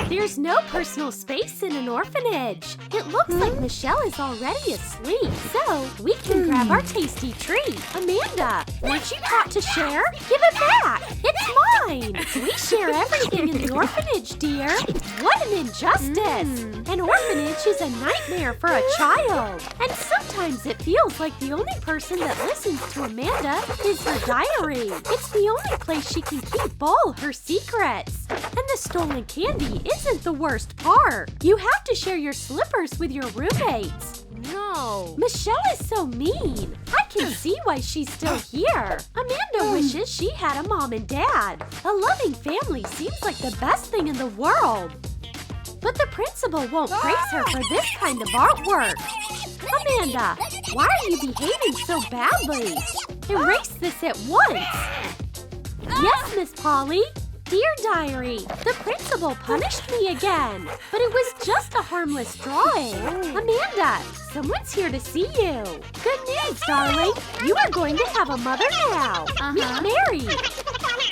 There's no personal space in an orphanage. It looks like Michelle is already asleep, so we can grab our tasty treat. Amanda, weren't you taught to share? Give it back. It's mine. We share everything in the orphanage, dear. What an injustice. An orphanage is a nightmare for a child. And sometimes it feels like the only person that listens to Amanda is her diary. It's the only place she can keep all her secrets. And the stolen candy isn't the worst part. You have to share your slippers with your roommates. No. Michelle is so mean. I can see why she's still here. Amanda wishes she had a mom and dad. A loving family seems like the best thing in the world. But the principal won't praise her for this kind of artwork. Amanda, why are you behaving so badly? Erase this at once. Yes, Miss Polly. Dear Diary, the principal punished me again, but it was just a harmless drawing. Amanda, someone's here to see you. Good news, darling. You are going to have a mother now. Meet Mary.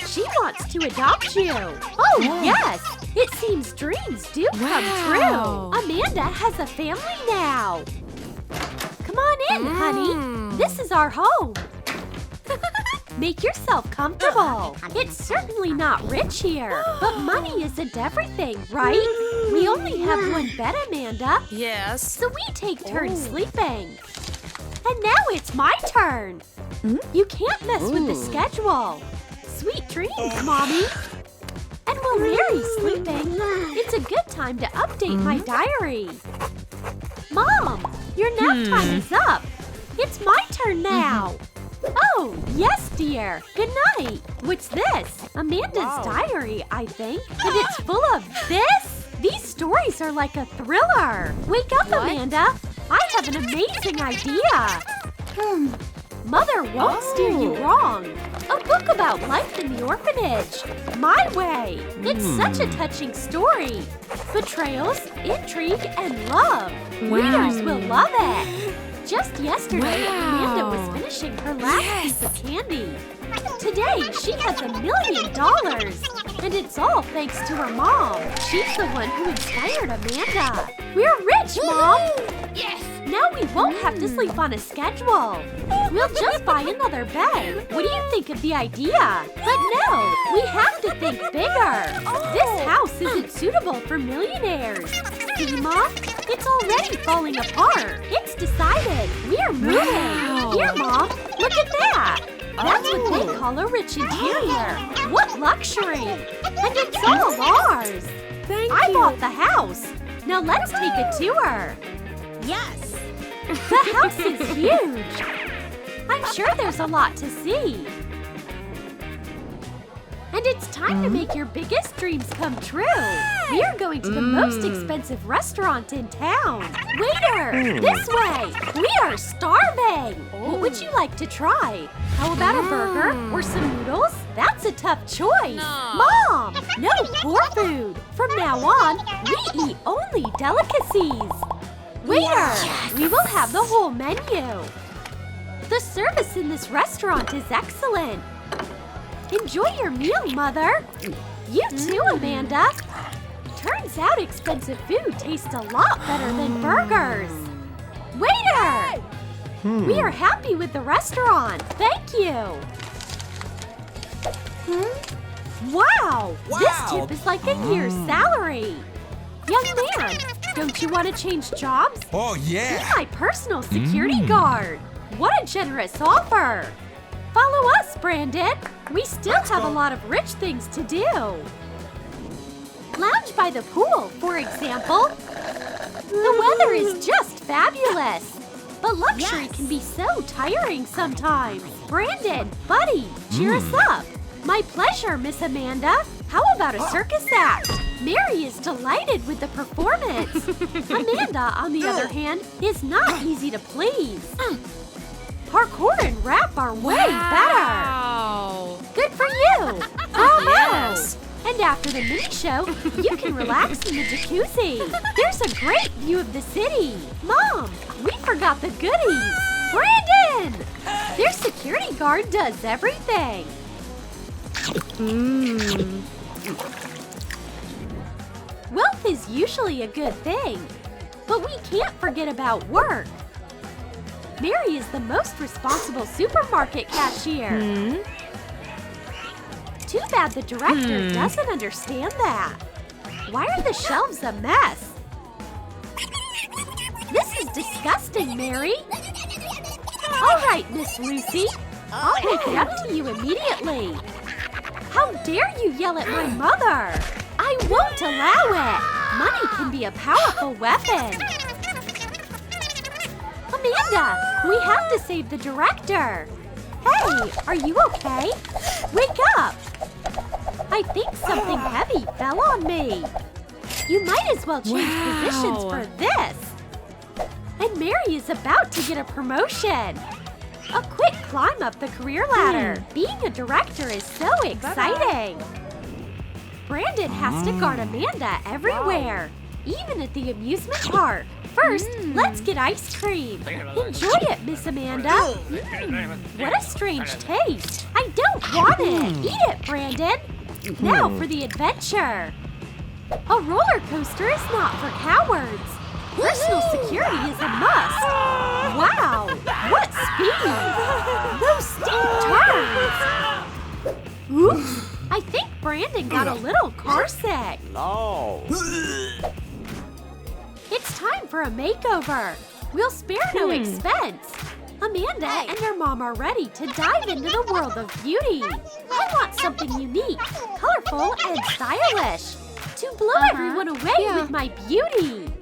She wants to adopt you. Oh, yes. It seems dreams do come true. Amanda has a family now. Come on in, honey. This is our home. Make yourself comfortable. It's certainly not rich here, but money isn't everything, right? We only have one bed, Amanda. Yes. So we take turns sleeping. And now it's my turn. You can't mess with the schedule. Sweet dreams, Mommy. And while Mary's sleeping, it's a good time to update my diary. Mom, your nap time is up. It's my turn now. Oh, yes, dear. Good night. What's this? Amanda's diary, I think. And it's full of this? These stories are like a thriller. Wake up, Amanda. I have an amazing idea. Mother won't steer you wrong. A book about life in the orphanage. My way. It's such a touching story. Betrayals, intrigue, and love. Readers will love it. Just yesterday, Amanda was finishing her last piece of candy. Today, she has $1 million. And it's all thanks to her mom. She's the one who inspired Amanda. We're rich, Mom. Yes. Now we won't have to sleep on a schedule. We'll just buy another bed. What do you think of the idea? But no, we have to think bigger. This house isn't suitable for millionaires. See, Mom? It's already falling apart. It's decided. We're moving. Here, Mom. Look at that. That's what they call a rich interior. What luxury. And it's all ours. I bought the house. Now let's take a tour. Yes. The house is huge. I'm sure there's a lot to see. And it's time to make your biggest dreams come true. We are going to the most expensive restaurant in town. Waiter, this way. We are starving. What would you like to try? How about a burger or some noodles? That's a tough choice. No. Mom, no poor food. From now on, we eat only delicacies. Waiter, we will have the whole menu. The service in this restaurant is excellent. Enjoy your meal, Mother. You too, Amanda. Turns out expensive food tastes a lot better than burgers. Waiter! We are happy with the restaurant. Thank you. Wow! This tip is like a year's salary. Young man, don't you want to change jobs? Oh, yeah. Be my personal security guard. What a generous offer. Follow us, Brandon. We still have a lot of rich things to do. Lounge by the pool, for example. The weather is just fabulous. But luxury can be so tiring sometimes. Brandon, buddy, cheer us up. My pleasure, Miss Amanda. How about a circus act? Mary is delighted with the performance. Amanda, on the other hand, is not easy to please. Parkour and rap are way better. Good for you. Bravo. Yes. And after the mini show, you can relax in the jacuzzi. There's a great view of the city. Mom, we forgot the goodies. Brandon! Their security guard does everything. Health is usually a good thing, but we can't forget about work. Mary is the most responsible supermarket cashier. Too bad the director doesn't understand that. Why are the shelves a mess? This is disgusting, Mary. All right, Miss Lucy. I'll take it up to you immediately. How dare you yell at my mother? I won't allow it. Money can be a powerful weapon. Amanda, we have to save the director. Hey, are you okay? Wake up. I think something heavy fell on me. You might as well change positions for this. And Mary is about to get a promotion. A quick climb up the career ladder. Being a director is so exciting. Brandon has to guard Amanda everywhere, even at the amusement park. First, let's get ice cream. Enjoy it, Miss Amanda. What a strange taste. I don't want it. Eat it, Brandon. Now for the adventure. A roller coaster is not for cowards. Personal security is a must. Wow, what speed! Those steep turns! Oops, I think Brandon got a little car sick. No. It's time for a makeover. We'll spare no expense. Amanda and her mom are ready to dive into the world of beauty. I want something unique, colorful, and stylish to blow everyone away with my beauty.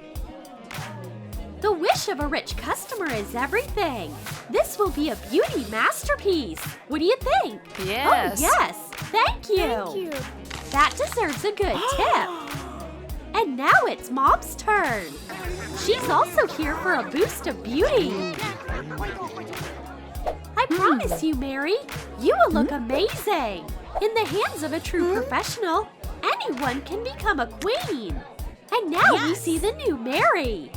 The wish of a rich customer is everything. This will be a beauty masterpiece. What do you think? Yes. Oh, yes. Thank you. Thank you. That deserves a good tip. And now it's Mom's turn. She's also here for a boost of beauty. I promise you, Mary, you will look amazing. In the hands of a true professional, anyone can become a queen. And now we see the new Mary.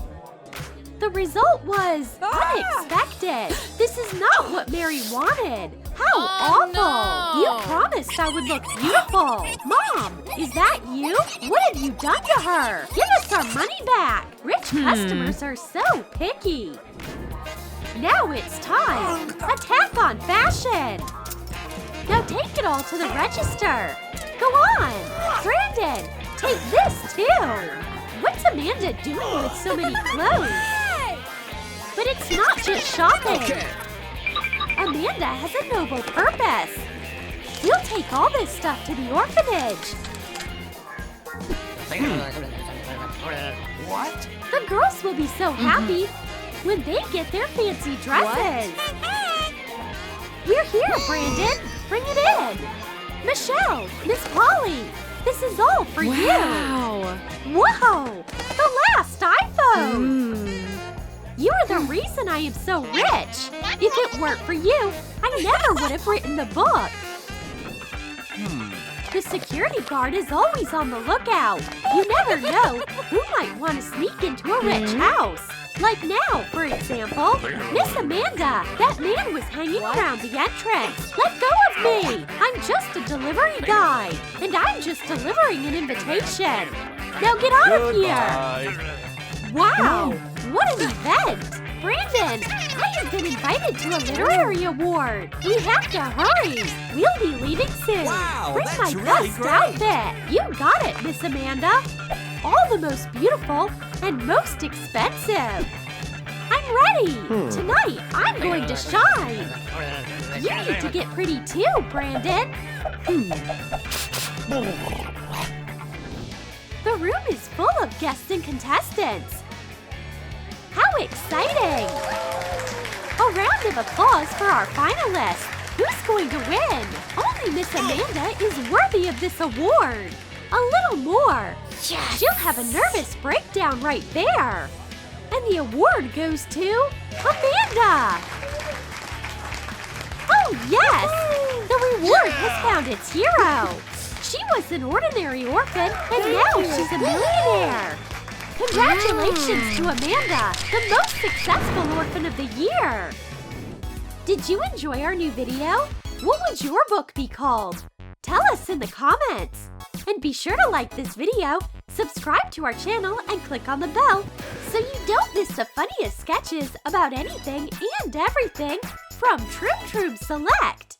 The result was unexpected. This is not what Mary wanted. How awful. no. You promised I would look beautiful. Mom, is that you? What have you done to her? Give us our money back. Rich customers are so picky. Now it's time. Attack on fashion. Now take it all to the register. Go on. Brandon, take this too. What's Amanda doing with so many clothes? But it's not just shopping. Amanda has a noble purpose. We'll take all this stuff to the orphanage. What? The girls will be so happy when they get their fancy dresses. We're here, Brandon. Bring it in. Michelle, Miss Polly, this is all for you. Whoa, the last iPhone. You are the reason I am so rich. If it weren't for you, I never would have written the book. The security guard is always on the lookout. You never know who might want to sneak into a rich house. Like now, for example, Miss Amanda. That man was hanging around the entrance. Let go of me. I'm just a delivery guy. And I'm just delivering an invitation. Now get out of here. Wow, what an event. Brandon, I have been invited to a literary award. We have to hurry. We'll be leaving soon. Wow, Bring that's my really best great. outfit. You got it, Miss Amanda. All the most beautiful and most expensive. I'm ready. Tonight, I'm going to shine. You need to get pretty too, Brandon. The room is full of guests and contestants. How exciting! A round of applause for our finalists. Who's going to win? Only Miss Amanda is worthy of this award. A little more. She'll have a nervous breakdown right there. And the award goes to Amanda. Oh, yes! The reward has found its hero. She was an ordinary orphan, and now she's a millionaire. Congratulations to Amanda, the most successful orphan of the year! Did you enjoy our new video? What would your book be called? Tell us in the comments! And be sure to like this video, subscribe to our channel, and click on the bell so you don't miss the funniest sketches about anything and everything from Troom Select.